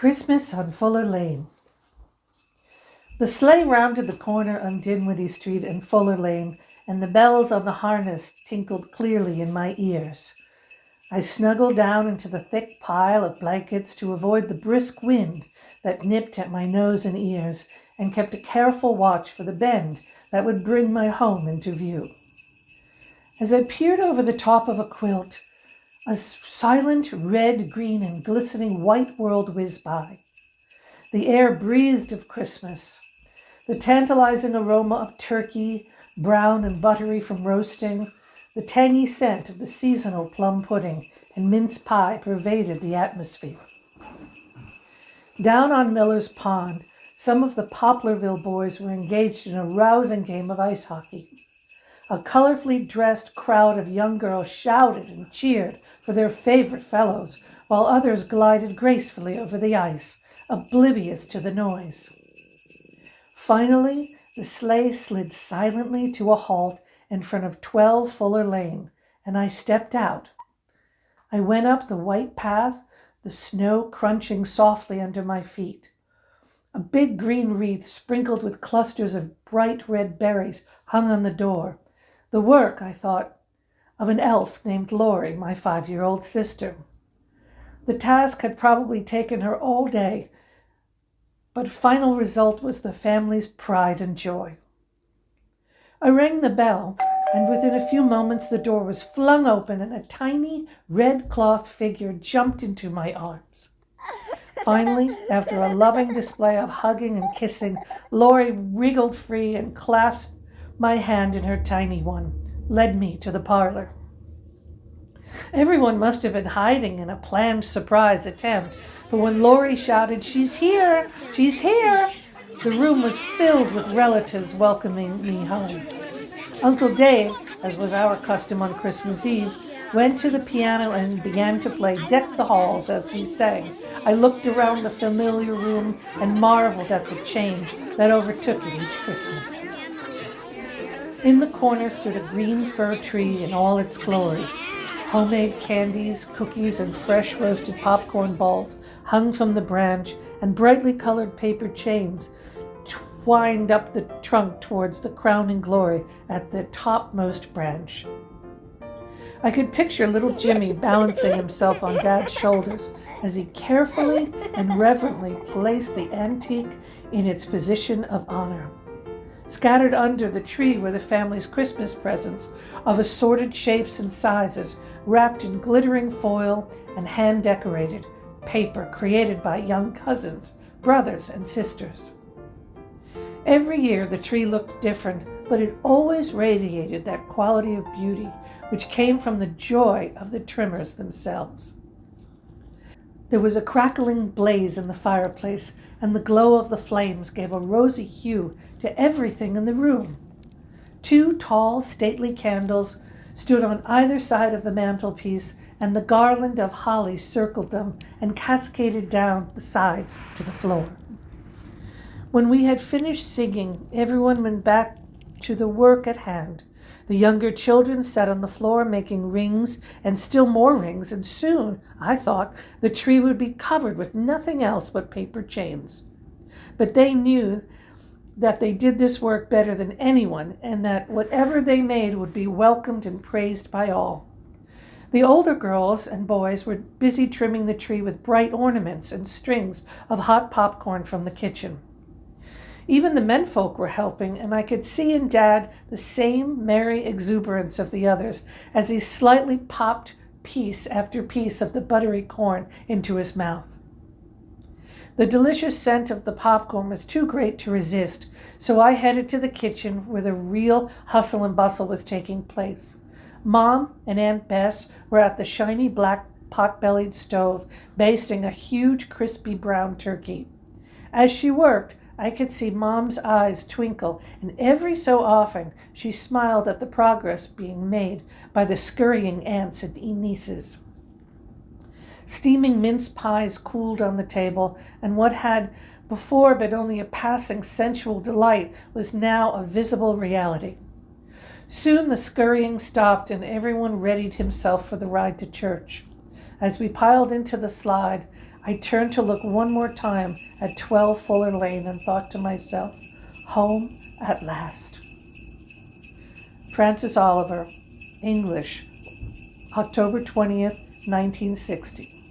Christmas on Fuller Lane. The sleigh rounded the corner on Dinwiddie Street and Fuller Lane, and the bells on the harness tinkled clearly in my ears. I snuggled down into the thick pile of blankets to avoid the brisk wind that nipped at my nose and ears, and kept a careful watch for the bend that would bring my home into view. As I peered over the top of a quilt, a silent red, green, and glistening white world whizzed by. The air breathed of Christmas. The tantalizing aroma of turkey, brown and buttery from roasting, the tangy scent of the seasonal plum pudding and mince pie pervaded the atmosphere. Down on Miller's Pond, some of the Poplarville boys were engaged in a rousing game of ice hockey. A colorfully dressed crowd of young girls shouted and cheered for their favorite fellows, while others glided gracefully over the ice, oblivious to the noise. Finally, the sleigh slid silently to a halt in front of 12 Fuller Lane, and I stepped out. I went up the white path, the snow crunching softly under my feet. A big green wreath sprinkled with clusters of bright red berries hung on the door. The work, I thought, of an elf named Laurie, my 5-year-old sister. The task had probably taken her all day, but final result was the family's pride and joy. I rang the bell, and within a few moments the door was flung open and a tiny red cloth figure jumped into my arms. Finally, after a loving display of hugging and kissing, Laurie wriggled free and clasped my hand in her tiny one, led me to the parlor. Everyone must have been hiding in a planned surprise attempt, for when Laurie shouted, "She's here! She's here!" the room was filled with relatives welcoming me home. Uncle Dave, as was our custom on Christmas Eve, went to the piano and began to play "Deck the Halls" as we sang. I looked around the familiar room and marveled at the change that overtook it each Christmas. In the corner stood a green fir tree in all its glory. Homemade candies, cookies, and fresh roasted popcorn balls hung from the branch, and brightly colored paper chains twined up the trunk towards the crowning glory at the topmost branch. I could picture little Jimmy balancing himself on Dad's shoulders as he carefully and reverently placed the antique in its position of honor. Scattered under the tree were the family's Christmas presents of assorted shapes and sizes, wrapped in glittering foil and hand-decorated paper created by young cousins, brothers, and sisters. Every year the tree looked different, but it always radiated that quality of beauty which came from the joy of the trimmers themselves. There was a crackling blaze in the fireplace, and the glow of the flames gave a rosy hue to everything in the room. 2 tall, stately candles stood on either side of the mantelpiece, and the garland of holly circled them and cascaded down the sides to the floor. When we had finished singing, everyone went back to the work at hand. The younger children sat on the floor making rings and still more rings, and soon, I thought, the tree would be covered with nothing else but paper chains. But they knew that they did this work better than anyone, and that whatever they made would be welcomed and praised by all. The older girls and boys were busy trimming the tree with bright ornaments and strings of hot popcorn from the kitchen. Even the menfolk were helping, and I could see in Dad the same merry exuberance of the others as he slightly popped piece after piece of the buttery corn into his mouth. The delicious scent of the popcorn was too great to resist, so I headed to the kitchen where the real hustle and bustle was taking place. Mom and Aunt Bess were at the shiny black pot-bellied stove, basting a huge crispy brown turkey. As she worked, I could see Mom's eyes twinkle, and every so often she smiled at the progress being made by the scurrying aunts and nieces. Steaming mince pies cooled on the table, and what had before been only a passing sensual delight was now a visible reality. Soon the scurrying stopped, and everyone readied himself for the ride to church. As we piled into the slide, I turned to look one more time at 12 Fuller Lane and thought to myself, home at last. Francis Oliver, English, October 20th, 1960.